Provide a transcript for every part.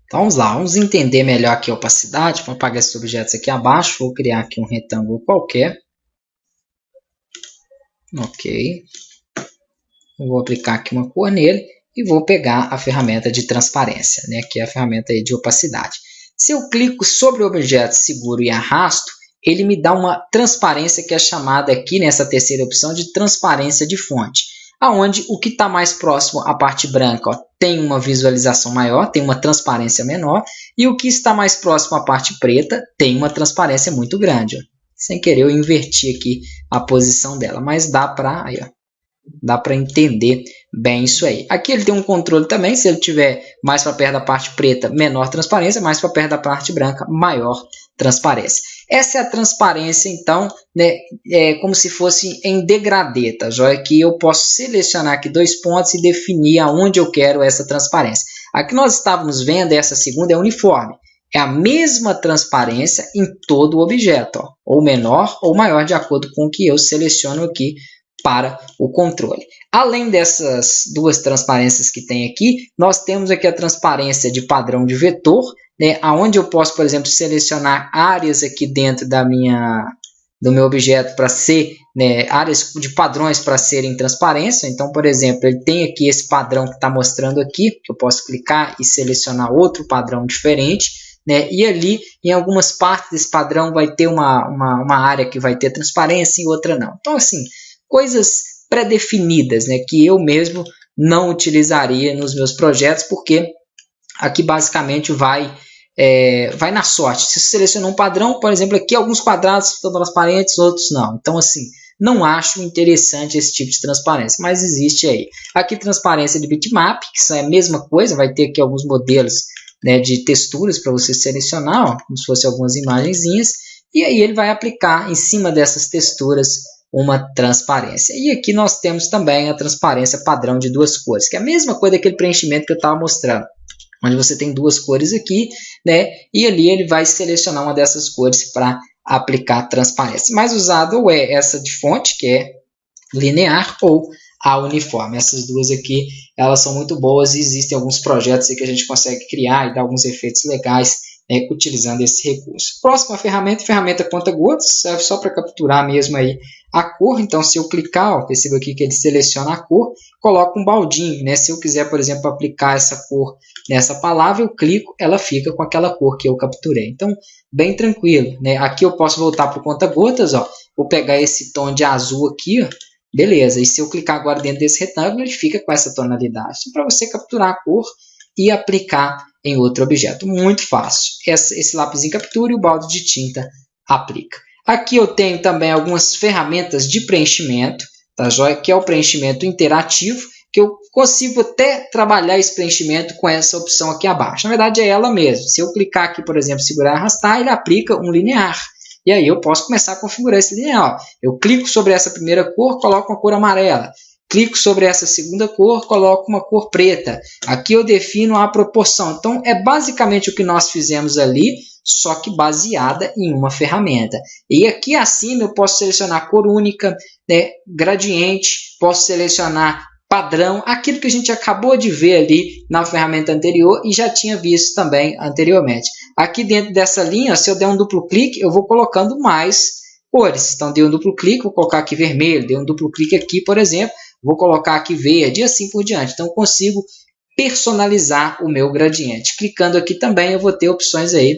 Então vamos lá, vamos entender melhor aqui a opacidade. Vou apagar esses objetos aqui abaixo, vou criar aqui um retângulo qualquer. Ok. Eu vou aplicar aqui uma cor nele e vou pegar a ferramenta de transparência, né, que é a ferramenta aí de opacidade. Se eu clico sobre o objeto, seguro e arrasto, ele me dá uma transparência que é chamada aqui nessa terceira opção de transparência de fonte, aonde o que está mais próximo à parte branca tem uma visualização maior, tem uma transparência menor, e o que está mais próximo à parte preta tem uma transparência muito grande. Ó. Sem querer eu inverti aqui a posição dela, mas dá para entender bem isso aí. Aqui ele tem um controle também, se ele tiver mais para perto da parte preta, menor transparência, mais para perto da parte branca, maior transparência. Essa é a transparência, então, né, como se fosse em degradê, tá? Joia? Que eu posso selecionar aqui 2 pontos e definir aonde eu quero essa transparência. Aqui nós estávamos vendo, essa segunda é uniforme. É a mesma transparência em todo o objeto, ó, ou menor ou maior, de acordo com o que eu seleciono aqui para o controle. Além dessas duas transparências que tem aqui, nós temos aqui a transparência de padrão de vetor, né, onde eu posso, por exemplo, selecionar áreas aqui dentro do meu objeto para ser, né, áreas de padrões para serem transparência. Então, por exemplo, ele tem aqui esse padrão que está mostrando aqui, que eu posso clicar e selecionar outro padrão diferente, né, e ali, em algumas partes desse padrão, vai ter uma área que vai ter transparência e outra não. Então, assim, coisas pré-definidas, né, que eu mesmo não utilizaria nos meus projetos, porque aqui basicamente vai na sorte. Se você selecionar um padrão, por exemplo, aqui alguns quadrados estão transparentes, outros não. Então, assim, não acho interessante esse tipo de transparência, mas existe aí. Aqui transparência de bitmap, que é a mesma coisa, vai ter aqui alguns modelos, né, de texturas para você selecionar, ó, como se fossem algumas imagenzinhas, e aí ele vai aplicar em cima dessas texturas uma transparência. E aqui nós temos também a transparência padrão de 2 cores, que é a mesma coisa daquele preenchimento que eu estava mostrando, onde você tem 2 cores aqui, né? E ali ele vai selecionar uma dessas cores para aplicar transparência. Mais usado ou é essa de fonte, que é linear, ou a uniforme. Essas duas aqui, elas são muito boas e existem alguns projetos aí que a gente consegue criar e dar alguns efeitos legais, né, utilizando esse recurso. Próxima ferramenta conta-gotas, serve só para capturar mesmo aí a cor. Então, se eu clicar, ó, perceba aqui que ele seleciona a cor, coloca um baldinho, né? Se eu quiser, por exemplo, aplicar essa cor nessa palavra, eu clico, ela fica com aquela cor que eu capturei. Então, bem tranquilo, né? Aqui eu posso voltar para o conta-gotas, ó, vou pegar esse tom de azul aqui, ó, beleza, e se eu clicar agora dentro desse retângulo, ele fica com essa tonalidade. Então, para você capturar a cor e aplicar em outro objeto. Muito fácil. Esse lápisinho captura e o balde de tinta aplica. Aqui eu tenho também algumas ferramentas de preenchimento, tá joia? Que é o preenchimento interativo, que eu consigo até trabalhar esse preenchimento com essa opção aqui abaixo. Na verdade é ela mesma. Se eu clicar aqui, por exemplo, segurar e arrastar, ele aplica um linear. E aí eu posso começar a configurar esse linear. Eu clico sobre essa primeira cor, coloco uma cor amarela. Clico sobre essa segunda cor, coloco uma cor preta. Aqui eu defino a proporção. Então, é basicamente o que nós fizemos ali, só que baseada em uma ferramenta. E aqui acima eu posso selecionar cor única, né, gradiente, posso selecionar padrão, aquilo que a gente acabou de ver ali na ferramenta anterior e já tinha visto também anteriormente. Aqui dentro dessa linha, se eu der um duplo clique, eu vou colocando mais cores. Então, dei um duplo clique, vou colocar aqui vermelho, dei um duplo clique aqui, por exemplo, vou colocar aqui verde e assim por diante. Então, eu consigo personalizar o meu gradiente. Clicando aqui também, eu vou ter opções aí,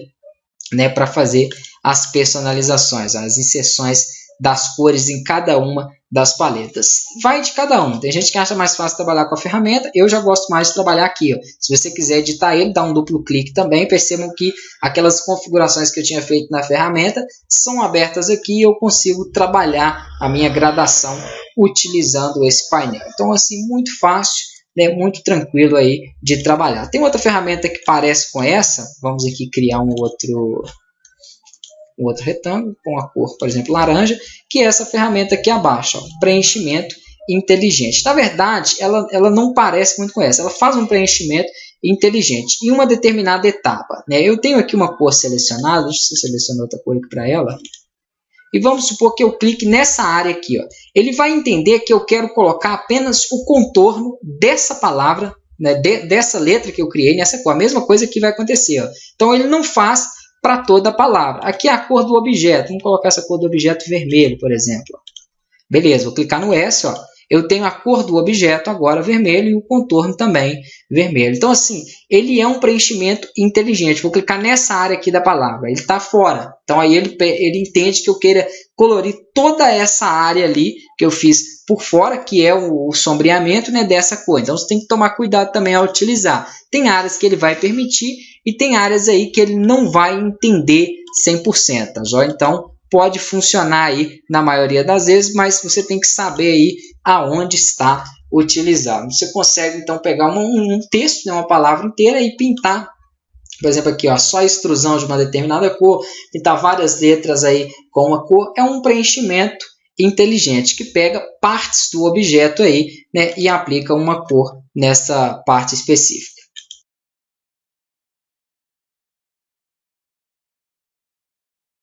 né, para fazer as personalizações, as inserções das cores em cada uma das paletas. Vai de cada um. Tem gente que acha mais fácil trabalhar com a ferramenta. Eu já gosto mais de trabalhar aqui. Ó. Se você quiser editar ele, dá um duplo clique também. Percebam que aquelas configurações que eu tinha feito na ferramenta são abertas aqui e eu consigo trabalhar a minha gradação utilizando esse painel. Então, assim, muito fácil, né, muito tranquilo aí de trabalhar. Tem outra ferramenta que parece com essa. Vamos aqui criar um outro retângulo com a cor, por exemplo, laranja, que é essa ferramenta aqui abaixo, ó, preenchimento inteligente. Na verdade, ela não parece muito com essa. Ela faz um preenchimento inteligente em uma determinada etapa, né? Eu tenho aqui uma cor selecionada, deixa eu selecionar outra cor aqui para ela. E vamos supor que eu clique nessa área aqui. Ó. Ele vai entender que eu quero colocar apenas o contorno dessa palavra né, dessa letra que eu criei nessa cor. A mesma coisa que vai acontecer. Ó. Então ele não faz para toda a palavra. Aqui é a cor do objeto. Vamos colocar essa cor do objeto vermelho, por exemplo. Beleza, vou clicar no S. Ó. Eu tenho a cor do objeto agora vermelho e o contorno também vermelho. Então, assim, ele é um preenchimento inteligente. Vou clicar nessa área aqui da palavra. Ele está fora. Então, aí ele entende que eu queira colorir toda essa área ali que eu fiz por fora, que é o sombreamento, né, dessa cor. Então, você tem que tomar cuidado também ao utilizar. Tem áreas que ele vai permitir e tem áreas aí que ele não vai entender 100%. Tá? Então, pode funcionar aí na maioria das vezes, mas você tem que saber aí aonde está utilizado. Você consegue então pegar um texto, né, uma palavra inteira e pintar, por exemplo aqui, ó, só a extrusão de uma determinada cor, pintar várias letras aí com uma cor, é um preenchimento inteligente que pega partes do objeto aí, né, e aplica uma cor nessa parte específica.